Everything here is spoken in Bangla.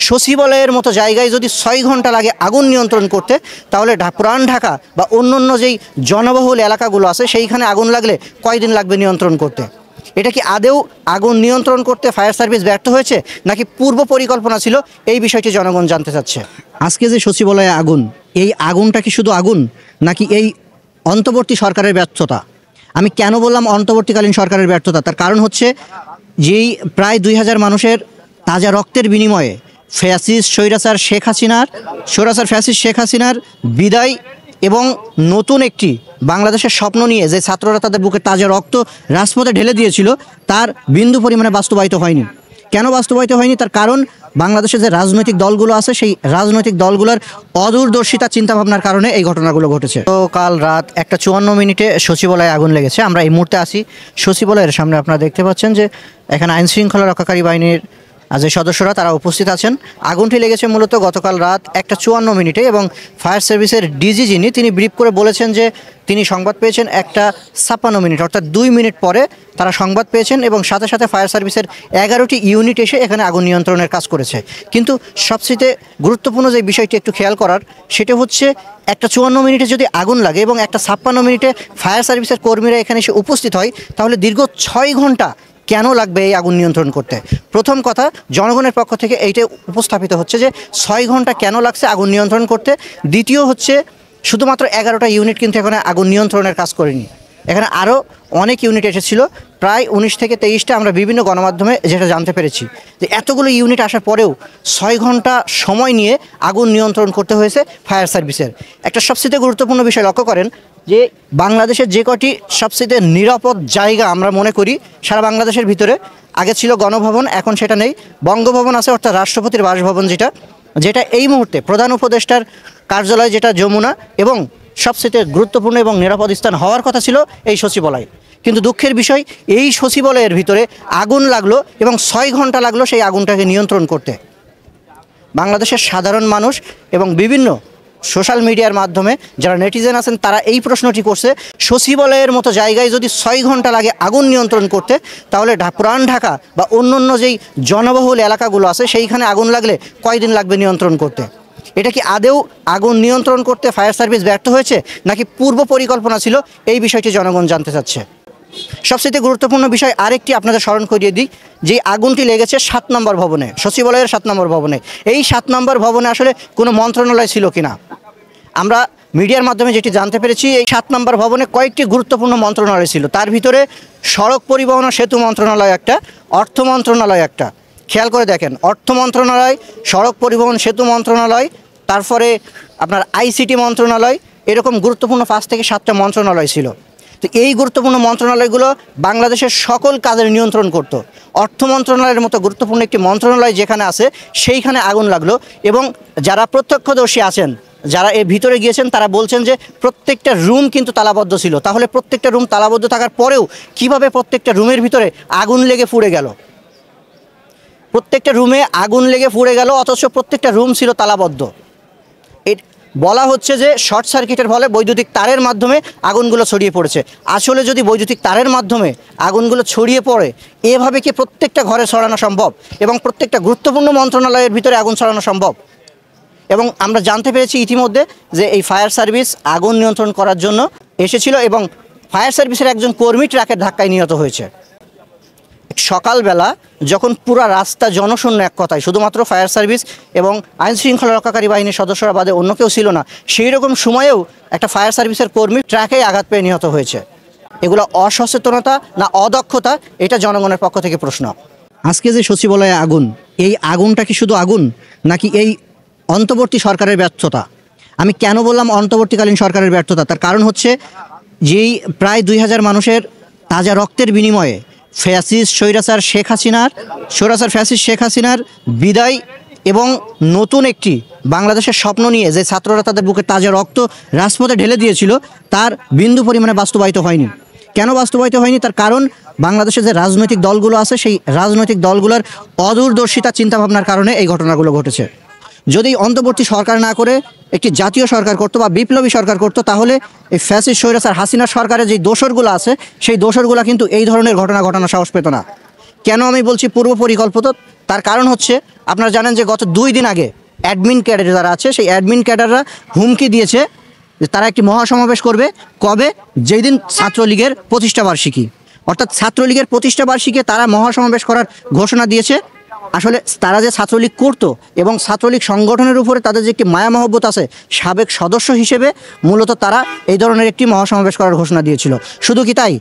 সচিবালয়ের মতো জায়গায় যদি 6 ঘন্টা লাগে আগুন নিয়ন্ত্রণ করতে, তাহলে পুরান ঢাকা বা অন্য যেই জনবহুল এলাকাগুলো আছে সেইখানে আগুন লাগলে কয়দিন লাগবে নিয়ন্ত্রণ করতে? এটা কি আদেও আগুন নিয়ন্ত্রণ করতে ফায়ার সার্ভিস ব্যর্থ হয়েছে, নাকি পূর্ব পরিকল্পনা ছিল? এই বিষয়টি জনগণ জানতে চাচ্ছে। আজকে যে সচিবালয়ে আগুন, এই আগুনটা কি শুধু আগুন, নাকি এই অন্তর্বর্তী সরকারের ব্যর্থতা? আমি কেন বললাম অন্তর্বর্তীকালীন সরকারের ব্যর্থতা? তার কারণ হচ্ছে যেই প্রায় 2000 মানুষের তাজা রক্তের বিনিময়ে ফ্যাসিস্ট শেখ হাসিনার বিদায় এবং নতুন একটি বাংলাদেশের স্বপ্ন নিয়ে যে ছাত্ররা তাদের বুকে তাজা রক্ত রাজপথে ঢেলে দিয়েছিল, তার বিন্দু পরিমাণে বাস্তবায়িত হয়নি। কেন বাস্তবায়িত হয়নি? তার কারণ বাংলাদেশের যে রাজনৈতিক দলগুলো আছে সেই রাজনৈতিক দলগুলোর অদূরদর্শিতা চিন্তাভাবনার কারণে এই ঘটনাগুলো ঘটেছে। তো কাল রাত 1:54 সচিবালয়ে আগুন লেগেছে। আমরা এই মুহূর্তে আছি সচিবালয়ের সামনে। আপনারা দেখতে পাচ্ছেন যে এখানে আইন শৃঙ্খলা রক্ষাকারী বাহিনীর যে সদস্যরা তারা উপস্থিত আছেন। আগুনটি লেগেছে মূলত গতকাল রাত 1:54 এবং ফায়ার সার্ভিসের ডিজি যিনি, তিনি ব্রিফ করে বলেছেন যে তিনি সংবাদ পেয়েছেন 1:56, অর্থাৎ 2 মিনিট পরে তারা সংবাদ পেয়েছেন এবং সাথে সাথে ফায়ার সার্ভিসের 11টি ইউনিট এসে এখানে আগুন নিয়ন্ত্রণের কাজ করেছে। কিন্তু সবচেয়ে গুরুত্বপূর্ণ যে বিষয়টি একটু খেয়াল করার, সেটা হচ্ছে 1:54 যদি আগুন লাগে এবং 1:56 ফায়ার সার্ভিসের কর্মীরা এখানে এসে উপস্থিত হয়, তাহলে দীর্ঘ 6 ঘন্টা কেন লাগবে এই আগুন নিয়ন্ত্রণ করতে? প্রথম কথা, জনগণের পক্ষ থেকে এইটাই উপস্থাপিত হচ্ছে যে 6 ঘন্টা কেন লাগছে আগুন নিয়ন্ত্রণ করতে। দ্বিতীয় হচ্ছে, শুধুমাত্র 11টা ইউনিট কিন্তু এখানে আগুন নিয়ন্ত্রণের কাজ করেনি, এখানে আরও অনেক ইউনিট এসেছিল, প্রায় 19 থেকে 23টা। আমরা বিভিন্ন গণমাধ্যমে যেটা জানতে পেরেছি যে এতগুলো ইউনিট আসার পরেও 6 ঘন্টা সময় নিয়ে আগুন নিয়ন্ত্রণ করতে হয়েছে ফায়ার সার্ভিসের। একটা সবচেয়ে গুরুত্বপূর্ণ বিষয় লক্ষ্য করেন যে বাংলাদেশের যে কটি সবচেয়ে নিরাপদ জায়গা আমরা মনে করি সারা বাংলাদেশের ভিতরে, আগে ছিল গণভবন, এখন সেটা নেই। বঙ্গভবন আছে, অর্থাৎ রাষ্ট্রপতির বাসভবন, যেটা এই মুহূর্তে প্রধান উপদেষ্টার কার্যালয়, যেটা যমুনা, এবং সবচেয়ে গুরুত্বপূর্ণ এবং নিরাপদ স্থান হওয়ার কথা ছিল এই সচিবালয়। কিন্তু দুঃখের বিষয়, এই সচিবালয়ের ভিতরে আগুন লাগলো এবং 6 ঘন্টা লাগলো সেই আগুনটাকে নিয়ন্ত্রণ করতে। বাংলাদেশের সাধারণ মানুষ এবং বিভিন্ন সোশ্যাল মিডিয়ার মাধ্যমে যারা নেটিজেন আছেন তারা এই প্রশ্নটি করছে, সচিবালয়ের মতো জায়গায় যদি 6 ঘন্টা লাগে আগুন নিয়ন্ত্রণ করতে, তাহলে পুরান ঢাকা বা অন্য যেই জনবহুল এলাকাগুলো আছে সেইখানে আগুন লাগলে কয়দিন লাগবে নিয়ন্ত্রণ করতে? এটা কি আদেও আগুন নিয়ন্ত্রণ করতে ফায়ার সার্ভিস ব্যর্থ হয়েছে, নাকি পূর্ব পরিকল্পনা ছিল? এই বিষয়টি জনগণ জানতে চাচ্ছে। সবচেয়ে গুরুত্বপূর্ণ বিষয় আরেকটি আপনাদের স্মরণ করিয়ে দিই, যে আগুনটি লেগেছে 7 নম্বর ভবনে, সচিবালয়ের 7 নম্বর ভবনে। এই 7 নম্বর ভবনে আসলে কোনো মন্ত্রণালয় ছিল কিনা? আমরা মিডিয়ার মাধ্যমে যেটি জানতে পেরেছি, এই 7 নম্বর ভবনে কয়েকটি গুরুত্বপূর্ণ মন্ত্রণালয় ছিল। তার ভিতরে সড়ক পরিবহন ও সেতু মন্ত্রণালয় একটা, অর্থ মন্ত্রণালয় একটা। খেয়াল করে দেখেন, অর্থ মন্ত্রণালয়, সড়ক পরিবহন সেতু মন্ত্রণালয়, তারপরে আপনার আইসিটি মন্ত্রণালয়, এরকম গুরুত্বপূর্ণ 5 থেকে 7টা মন্ত্রণালয় ছিল। তো এই গুরুত্বপূর্ণ মন্ত্রণালয়গুলো বাংলাদেশের সকল কাজের নিয়ন্ত্রণ করত। অর্থ মন্ত্রণালয়ের মতো গুরুত্বপূর্ণ একটি মন্ত্রণালয় যেখানে আছে সেইখানে আগুন লাগলো, এবং যারা প্রত্যক্ষদর্শী আছেন, যারা এর ভিতরে গিয়েছেন, তারা বলছেন যে প্রত্যেকটা রুম কিন্তু তালাবদ্ধ ছিল। তাহলে প্রত্যেকটা রুম তালাবদ্ধ থাকার পরেও কিভাবে প্রত্যেকটা রুমের ভিতরে আগুন লেগে পুড়ে গেল? প্রত্যেকটা রুমে আগুন লেগে পুড়ে গেল, অথচ প্রত্যেকটা রুম ছিল তালাবদ্ধ। বলা হচ্ছে যে শর্ট সার্কিটের ফলে বৈদ্যুতিক তারের মাধ্যমে আগুনগুলো ছড়িয়ে পড়েছে। আসলে যদি বৈদ্যুতিক তারের মাধ্যমে আগুনগুলো ছড়িয়ে পড়ে, এভাবে কি প্রত্যেকটা ঘরে ছড়ানো সম্ভব এবং প্রত্যেকটা গুরুত্বপূর্ণ মন্ত্রণালয়ের ভিতরে আগুন ছড়ানো সম্ভব? এবং আমরা জানতে পেরেছি ইতিমধ্যে যে এই ফায়ার সার্ভিস আগুন নিয়ন্ত্রণ করার জন্য এসেছিল এবং ফায়ার সার্ভিসের একজন কর্মী ট্রাকের ধাক্কায় নিহত হয়েছে। সকালবেলা যখন পুরা রাস্তা জনশূন্য, এক কথায় শুধুমাত্র ফায়ার সার্ভিস এবং আইন শৃঙ্খলা রক্ষাকারী বাহিনীর সদস্যরা বাদে অন্য কেউ ছিল না, সেই রকম সময়েও একটা ফায়ার সার্ভিসের কর্মী ট্রাকে আঘাত পেয়ে নিহত হয়েছে। এগুলো অসচেতনতা না অদক্ষতা? এটা জনগণের পক্ষ থেকে প্রশ্ন। আজকে যে সচিবালয়ে আগুন, এই আগুনটা কি শুধু আগুন, নাকি এই অন্তর্বর্তী সরকারের ব্যর্থতা? আমি কেন বললাম অন্তর্বর্তীকালীন সরকারের ব্যর্থতা? তার কারণ হচ্ছে যেই প্রায় 2000 মানুষের তাজা রক্তের বিনিময়ে ফ্যাসিস্ট শেখ হাসিনার বিদায় এবং নতুন একটি বাংলাদেশের স্বপ্ন নিয়ে যে ছাত্ররা তাদের বুকে তাজা রক্ত রাজপথে ঢেলে দিয়েছিল, তার বিন্দু পরিমাণে বাস্তবায়িত হয়নি। কেন বাস্তবায়িত হয়নি? তার কারণ বাংলাদেশের যে রাজনৈতিক দলগুলো আছে সেই রাজনৈতিক দলগুলোর অদূরদর্শিতা চিন্তাভাবনার কারণে এই ঘটনাগুলো ঘটেছে। যদি অন্তর্বর্তী সরকার না করে একটি জাতীয় সরকার করতো বা বিপ্লবী সরকার করতো, তাহলে এই ফ্যাসিস্ট স্বৈরাচার হাসিনা সরকারের যে দোসরগুলো আছে সেই দোসরগুলো কিন্তু এই ধরনের ঘটনা ঘটানোর সাহস পেত না। কেন আমি বলছি পূর্ব পরিকল্পিত? তার কারণ হচ্ছে আপনারা জানেন যে গত 2 দিন আগে অ্যাডমিন ক্যাডার যারা আছে সেই অ্যাডমিন ক্যাডাররা হুমকি দিয়েছে যে তারা একটি মহাসমাবেশ করবে কবে, যেই দিন ছাত্রলীগের প্রতিষ্ঠাবার্ষিকী, অর্থাৎ ছাত্রলীগের প্রতিষ্ঠাবার্ষিকী তারা মহাসমাবেশ করার ঘোষণা দিয়েছে। আসলে তারা যে ছাত্রলীগ করতো এবং ছাত্রলীগ সংগঠনের উপরে তাদের যে একটি মায়া মহব্বত আছে, সাবেক সদস্য হিসেবে মূলত তারা এই ধরনের একটি মহাসমাবেশ করার ঘোষণা দিয়েছিল। শুধু কি তাই,